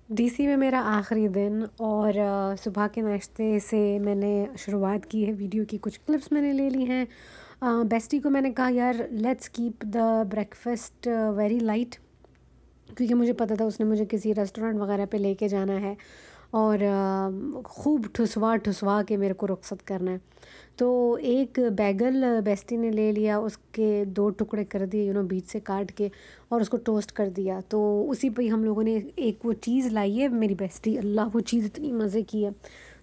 DC में मेरा आखिरी दिन और सुबह के नाश्ते से मैंने शुरुआत की है। वीडियो की कुछ क्लिप्स मैंने ले ली हैं। बेस्टी को मैंने कहा यार let's keep the breakfast very light, क्योंकि मुझे पता था उसने मुझे किसी रेस्टोरेंट वगैरह पे लेके जाना है और खूब ठुसवा ठुसवा के मेरे को रुखसत करना है। तो एक बैगल बेस्टी ने ले लिया, उसके 2 टुकड़े कर दिए बीच से काट के और उसको टोस्ट कर दिया। तो उसी पे ही हम लोगों ने एक वो चीज़ लाई है मेरी बेस्टी, अल्लाह वो चीज़ इतनी मज़े की है।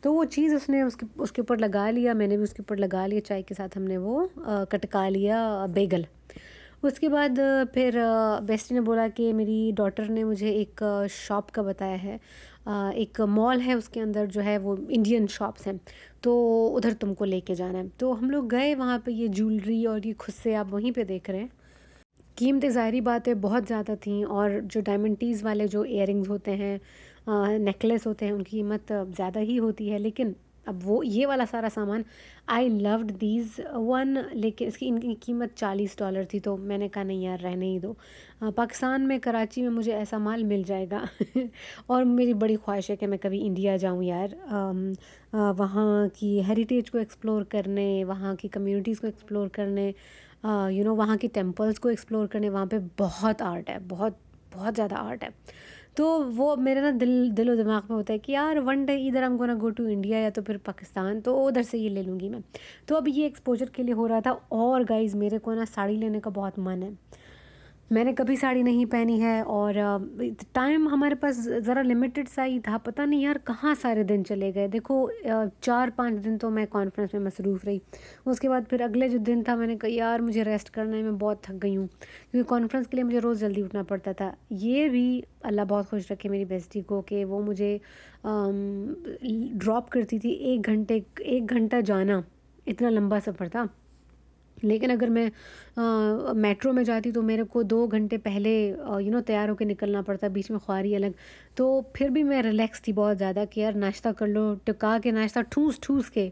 तो वो चीज़ उसने उसके उसके ऊपर लगा लिया, मैंने भी उसके ऊपर लगा लिया, चाय के साथ हमने वो कटका लिया बेगल। उसके बाद फिर बेस्टी ने बोला कि मेरी डॉटर ने मुझे एक शॉप का बताया है। एक मॉल है, उसके अंदर जो है वो इंडियन शॉप्स हैं, तो उधर तुमको लेके जाना है। तो हम लोग गए वहाँ पे। ये ज्वेलरी और ये खुद से आप वहीं पे देख रहे हैं। कीमतें ज़ाहिरी बात है बहुत ज़्यादा थी, और जो डायमंड टीज़ वाले जो इयररिंग्स होते हैं, नेकलेस होते हैं, उनकी कीमत ज़्यादा ही होती है। लेकिन अब वो ये वाला सारा सामान, आई लव्ड दीज वन, लेकिन इसकी इनकी कीमत $40 थी। तो मैंने कहा नहीं यार, रहने ही दो। पाकिस्तान में कराची में मुझे ऐसा माल मिल जाएगा और मेरी बड़ी ख्वाहिश है कि मैं कभी इंडिया जाऊँ यार, वहाँ की हेरिटेज को एक्सप्लोर करने, वहाँ की कम्युनिटीज़ को एक्सप्लोर करने, वहाँ की टेम्पल्स को एक्सप्लोर करने। वहाँ पे बहुत आर्ट है, बहुत बहुत ज़्यादा आर्ट है। तो वो मेरे ना दिलो दिमाग में होता है कि यार वन डे इधर I am gonna go to India या तो फिर पाकिस्तान, तो उधर से ये ले लूँगी मैं। तो अब ये एक्सपोजर के लिए हो रहा था। और गाइज़ मेरे को ना साड़ी लेने का बहुत मन है। मैंने कभी साड़ी नहीं पहनी है और टाइम हमारे पास ज़रा लिमिटेड सा ही था। पता नहीं यार कहाँ सारे दिन चले गए। देखो 4-5 दिन तो मैं कॉन्फ्रेंस में मसरूफ़ रही। उसके बाद फिर अगले जो दिन था, मैंने कहा यार मुझे रेस्ट करना है, मैं बहुत थक गई हूँ, क्योंकि कॉन्फ्रेंस के लिए मुझे रोज़ जल्दी उठना पड़ता था। ये भी अल्लाह बहुत खुश रखे मेरी बेस्टी को कि वो मुझे ड्रॉप करती थी। 1 घंटा जाना, इतना लंबा सफ़र था। लेकिन अगर मैं मेट्रो में जाती तो मेरे को 2 घंटे पहले तैयार होकर निकलना पड़ता, बीच में ख्वारी अलग। तो फिर भी मैं रिलैक्स थी बहुत ज़्यादा कि यार नाश्ता कर लो, टिका के नाश्ता ठूस ठूस के।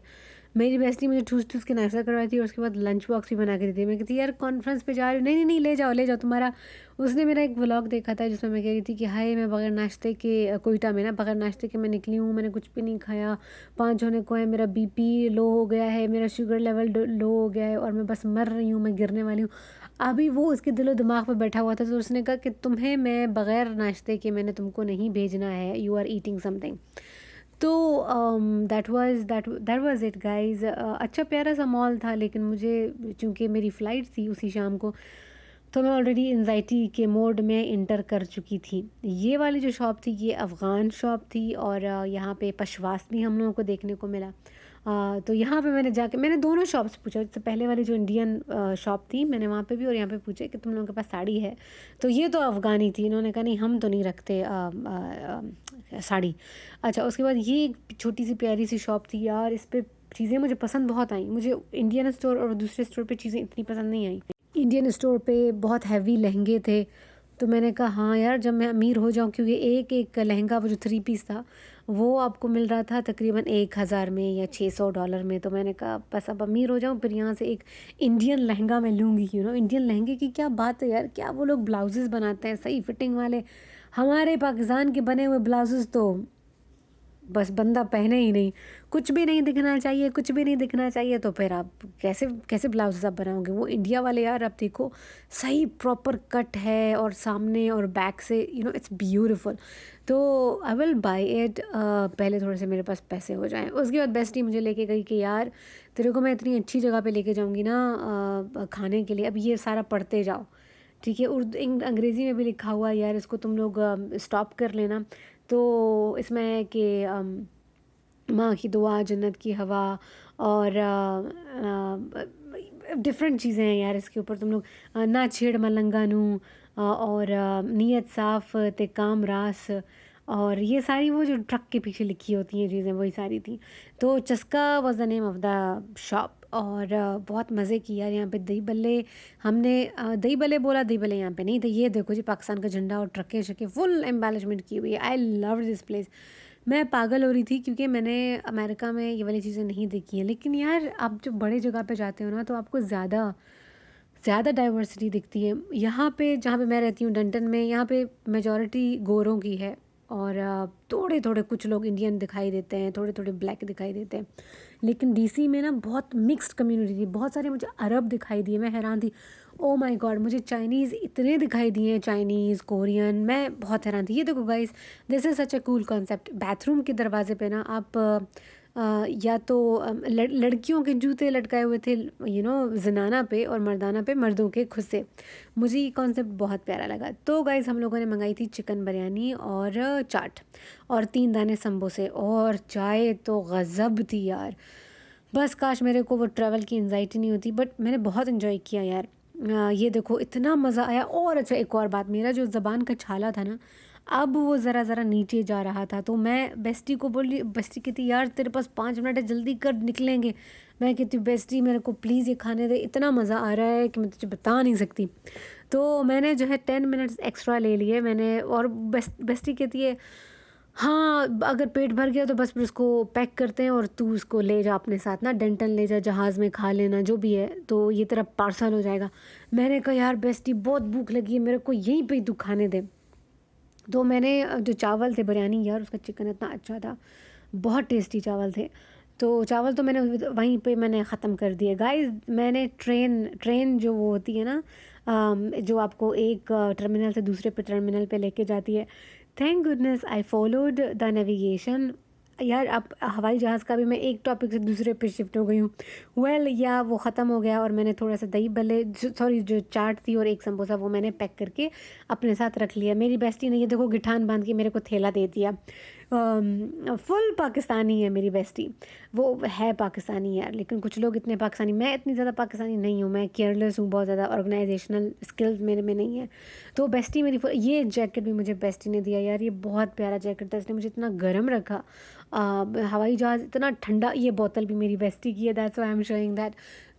मेरी बेस्टी मुझे ठूस ठूस के नाश्ता करवाई थी और उसके बाद लंच बॉक्स भी बना के दी थी। मैं कहती यार कॉन्फ्रेंस पे जा रही हूँ, नहीं नहीं नहीं ले जाओ तुम्हारा। उसने मेरा एक व्लॉग देखा था जिसमें मैं कह रही थी कि हाय मैं बगैर नाश्ते के कोयटा में ना बगैर नाश्ते के मैं निकली हूँ, मैंने कुछ भी नहीं खाया, 5 होने को है, मेरा बीपी लो हो गया है, मेरा शुगर लेवल लो हो गया है और मैं बस मर रही हूँ, मैं गिरने वाली हूँ। अभी वो उसके दिलो दिमाग में बैठा हुआ था। तो उसने कहा कि तुम्हें मैं बगैर नाश्ते के मैंने तुमको नहीं भेजना है, यू आर ईटिंग समथिंग। तो दैट वाज इट गाइस। अच्छा प्यारा सा मॉल था, लेकिन मुझे चूँकि मेरी फ़्लाइट थी उसी शाम को, तो मैं ऑलरेडी एंजाइटी के मोड में इंटर कर चुकी थी। ये वाली जो शॉप थी ये अफ़गान शॉप थी, और यहाँ पे पशवास भी हम लोगों को देखने को मिला। तो यहाँ पे मैंने जाके मैंने दोनों शॉप्स पूछा। इससे पहले वाली जो इंडियन शॉप थी, मैंने वहाँ पे भी और यहाँ पे पूछे कि तुम लोगों के पास साड़ी है। तो ये तो अफ़गानी थी, इन्होंने कहा नहीं हम तो नहीं रखते साड़ी। अच्छा, उसके बाद ये एक छोटी सी प्यारी सी शॉप थी यार, इस पे चीज़ें मुझे पसंद बहुत आई। मुझे इंडियन स्टोर और दूसरे स्टोर पे चीज़ें इतनी पसंद नहीं आई। इंडियन स्टोर पे बहुत हैवी लहंगे थे, तो मैंने कहा हाँ यार जब मैं अमीर हो जाऊँ, क्योंकि एक एक लहंगा वो जो 3 पीस था वो आपको मिल रहा था तकरीबन 1000 में या $600 में। तो मैंने कहा बस अब अमीर हो जाऊँ फिर यहाँ से एक इंडियन लहंगा मैं लूँगी। इंडियन लहंगे की क्या बात है यार, क्या वो लोग ब्लाउजेज़ बनाते हैं सही फिटिंग वाले। हमारे पाकिस्तान के बने हुए ब्लाउजेज़ तो बस बंदा पहने ही नहीं, कुछ भी नहीं दिखना चाहिए, कुछ भी नहीं दिखना चाहिए। तो फिर आप कैसे कैसे ब्लाउज आप बनाओगे। वो इंडिया वाले यार आप देखो, सही प्रॉपर कट है और सामने और बैक से इट्स ब्यूटीफुल। तो आई विल बाई इट, पहले थोड़े से मेरे पास पैसे हो जाएं। उसके बाद बेस्टी मुझे लेके गई कि यार तेरे को मैं इतनी अच्छी जगह पे लेके जाऊँगी ना खाने के लिए, अब ये सारा पढ़ते जाओ, ठीक है। अंग्रेज़ी में भी लिखा हुआ है यार, इसको तुम लोग स्टॉप कर लेना। तो इसमें है कि माँ की दुआ, जन्नत की हवा और डिफरेंट चीज़ें हैं यार इसके ऊपर। तुम लोग ना छेड़ मलंगा नू, और नीयत साफ़ ते काम रास, और ये सारी वो जो ट्रक के पीछे लिखी होती हैं चीज़ें वही सारी थी। तो चस्का was the name of the shop, और बहुत मज़े की यार यहाँ पे। दही बल्ले हमने दही बल्ले बोला, दही बल्ले यहाँ पे नहीं थे। ये देखो जी पाकिस्तान का झंडा और ट्रकें शकें फुल एम्बेलिशमेंट की हुई है। I love this place. मैं पागल हो रही थी क्योंकि मैंने अमेरिका में ये वाली चीज़ें नहीं देखी हैं। लेकिन यार आप जब बड़े जगह पे जाते हो ना तो आपको ज़्यादा ज़्यादा डाइवर्सिटी दिखती है। यहाँ पे जहाँ पे मैं रहती हूँ डंटन में, यहाँ पे मेजॉरिटी गोरों की है, और थोड़े थोड़े कुछ लोग इंडियन दिखाई देते हैं, थोड़े थोड़े ब्लैक दिखाई देते हैं। लेकिन डीसी में ना बहुत मिक्स्ड कम्युनिटी थी, बहुत सारे मुझे अरब दिखाई दिए, मैं हैरान थी। ओ माय गॉड, मुझे चाइनीज़ इतने दिखाई दिए, चाइनीज़, कोरियन, मैं बहुत हैरान थी। ये देखो guys, this is such a cool concept. Bathroom के दरवाजे पे ना आप या तो लड़कियों के जूते लटकाए हुए थे, जनाना पे, और मर्दाना पे मर्दों के खुद से। मुझे ये कॉन्सेप्ट बहुत प्यारा लगा। तो गाइस हम लोगों ने मंगाई थी चिकन बिरयानी और चाट और 3 दाने समोसे, और चाय तो गज़ब थी यार। बस काश मेरे को वो ट्रैवल की एंजाइटी नहीं होती, बट मैंने बहुत इन्जॉय किया यार। ये देखो इतना मज़ा आया। और अच्छा, एक और बात, मेरा जो ज़बान का छाला था ना, अब वो ज़रा ज़रा नीचे जा रहा था। तो मैं बेस्टी को बोली, बेस्टी कहती यार तेरे पास 5 मिनट है, जल्दी कर निकलेंगे। मैं कहती हूँ बेस्टी मेरे को प्लीज़ ये खाने दे, इतना मज़ा आ रहा है कि मैं तुझे बता नहीं सकती। तो मैंने जो है 10 मिनट्स एक्स्ट्रा ले लिए मैंने। और बेस्टी कहती है हाँ, अगर पेट भर गया तो बस फिर उसको पैक करते हैं और तू उसको ले जा अपने साथ ना, डेंटल ले जा, जहाज़ में खा लेना जो भी है, तो ये तेरा पार्सल हो जाएगा। मैंने कहा यार बेस्टी बहुत भूख लगी है, मेरे को यहीं पे ही तू खाने दे। तो मैंने जो चावल थे बिरयानी, यार उसका चिकन इतना अच्छा था, बहुत टेस्टी चावल थे। तो चावल तो मैंने वहीं पे मैंने ख़त्म कर दिए गाइस। मैंने ट्रेन जो वो होती है ना, जो आपको एक टर्मिनल से दूसरे पे टर्मिनल पे लेके जाती है, thank goodness I followed the navigation. यार अब हवाई जहाज़ का भी मैं एक टॉपिक से दूसरे पे शिफ्ट हो गई हूँ। या वो ख़त्म हो गया और मैंने थोड़ा सा दही भल्ले, सॉरी, जो चाट थी और एक समोसा, वो मैंने पैक करके अपने साथ रख लिया। मेरी बेस्टी ने ये देखो गिठान बांध के मेरे को थैला दे दिया। फुल पाकिस्तानी है मेरी बेस्टी, वो है पाकिस्तानी यार। लेकिन कुछ लोग इतने पाकिस्तानी, मैं इतनी ज़्यादा पाकिस्तानी नहीं हूँ, मैं केयरलेस हूँ बहुत ज़्यादा, ऑर्गेनाइजेशनल स्किल्स मेरे में नहीं है। तो बेस्टी मेरी ये जैकेट भी मुझे बेस्टी ने दिया यार, ये बहुत प्यारा जैकेट था, इसने मुझे इतना गर्म रखा। हवाई जहाज़ इतना ठंडा। ये बोतल भी मेरी बेस्टी की है, that's why I am showing that.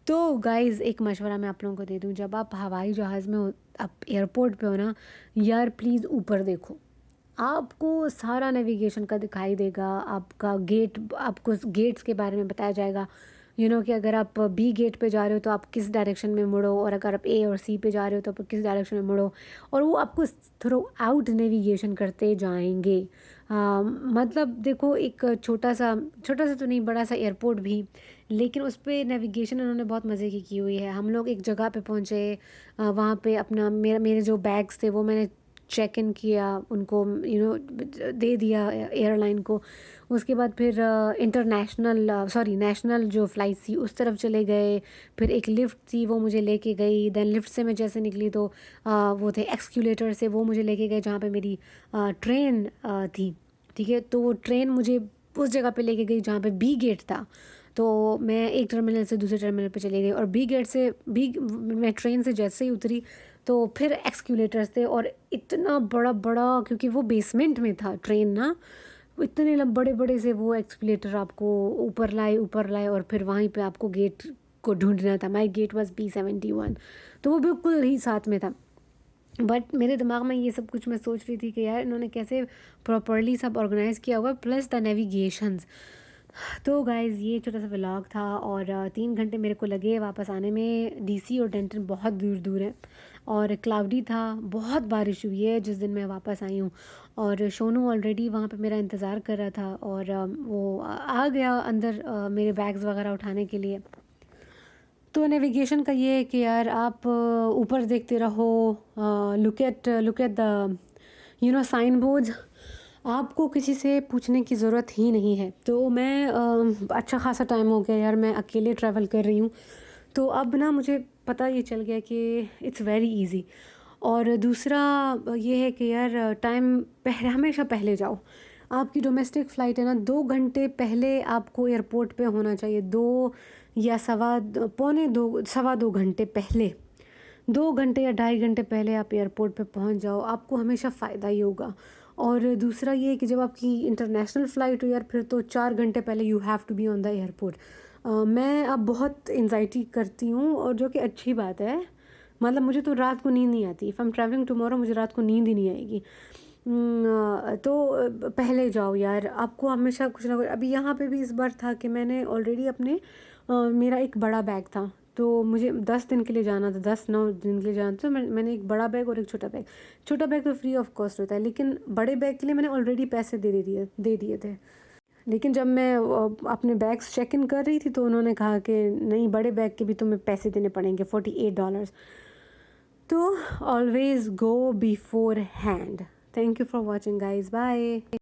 तो गाइज़ एक मशवरा मैं आप लोगों को दे दूँ, जब आप हवाई जहाज़ में हो, आप एयरपोर्ट पे हो ना, यार प्लीज़ ऊपर देखो, आपको सारा नेविगेशन का दिखाई देगा। आपका गेट, आपको गेट्स के बारे में बताया जाएगा, कि अगर आप बी गेट पे जा रहे हो तो आप किस डायरेक्शन में मुड़ो, और अगर आप ए और सी पे जा रहे हो तो आप किस डायरेक्शन में मुड़ो। और वो आपको थ्रू आउट नेविगेशन करते जाएंगे। मतलब देखो, एक छोटा सा तो नहीं, बड़ा सा एयरपोर्ट भी, लेकिन उस पर नेविगेशन उन्होंने बहुत मज़े की हुई है। हम लोग एक जगह पे पहुँचे, वहाँ पे अपना मेरे जो बैग्स थे वो मैंने चेक इन किया, उनको दे दिया एयरलाइन को। उसके बाद फिर नेशनल जो फ़्लाइट थी उस तरफ चले गए। फिर एक लिफ़्ट थी, वो मुझे लेके गई। देन लिफ़्ट से मैं जैसे निकली तो वो थे एक्सक्यूलेटर से, वो मुझे लेके गए जहाँ पे मेरी ट्रेन थी। ठीक है, तो वो ट्रेन मुझे उस जगह पे लेके गई जहाँ पे बी गेट था। तो मैं एक टर्मिनल से दूसरे टर्मिनल पे चली गई, और बी गेट से मैं ट्रेन से जैसे ही उतरी तो फिर एक्सक्यूलेटर्स थे, और इतना बड़ा बड़ा, क्योंकि वो बेसमेंट में था ट्रेन ना, वो इतने बड़े बड़े से वो एक्सक्यूलेटर आपको ऊपर लाए और फिर वहीं पे आपको गेट को ढूंढना था। माई गेट वॉज B71, तो वो बिल्कुल ही साथ में था। बट मेरे दिमाग में ये सब कुछ मैं सोच रही थी कि यार इन्होंने कैसे प्रॉपरली सब ऑर्गेनाइज़ किया हुआ, प्लस द नेविगेशंस। तो गाइज़ ये छोटा सा व्लॉग था, और 3 घंटे मेरे को लगे वापस आने में। डीसी और डेंटन बहुत दूर दूर है, और क्लाउडी था, बहुत बारिश हुई है जिस दिन मैं वापस आई हूँ। और सोनू ऑलरेडी वहाँ पे मेरा इंतज़ार कर रहा था, और वो आ गया अंदर मेरे बैग्स वगैरह उठाने के लिए। तो नेविगेशन का ये है कि यार आप ऊपर देखते रहो, look at the sign boards. आपको किसी से पूछने की ज़रूरत ही नहीं है। तो मैं अच्छा खासा टाइम हो गया यार, मैं अकेले ट्रैवल कर रही हूँ, तो अब ना मुझे पता ये चल गया कि इट्स वेरी इजी। और दूसरा ये है कि यार टाइम हमेशा पहले जाओ। आपकी डोमेस्टिक फ़्लाइट है ना, 2 घंटे पहले आपको एयरपोर्ट पे होना चाहिए। 2 या 2.25 घंटे पहले, 2 घंटे या 2.5 घंटे पहले आप एयरपोर्ट पे पहुंच जाओ, आपको हमेशा फ़ायदा ही होगा। और दूसरा ये कि जब आपकी इंटरनेशनल फ़्लाइट हो यार, फिर तो 4 घंटे पहले you have to be on the airport. मैं अब बहुत एंजाइटी करती हूँ, और जो कि अच्छी बात है। मतलब मुझे तो रात को नींद नहीं आती। If I am travelling tomorrow, मुझे रात को नींद ही नहीं आएगी। तो पहले जाओ यार, आपको हमेशा कुछ ना कुछ। अभी यहाँ पे भी इस बार था कि मैंने ऑलरेडी अपने मेरा एक बड़ा बैग था, तो मुझे 10 दिन के लिए जाना था, 10-9 दिन के लिए जाना था। तो मैंने एक बड़ा बैग और एक छोटा बैग तो फ्री ऑफ कॉस्ट होता है, लेकिन बड़े बैग के लिए मैंने ऑलरेडी पैसे दे दिए थे। लेकिन जब मैं अपने बैग्स चेक इन कर रही थी तो उन्होंने कहा कि नहीं, बड़े बैग के भी तुम्हें पैसे देने पड़ेंगे, $48। तो always go beforehand. Thank you for watching guys, bye.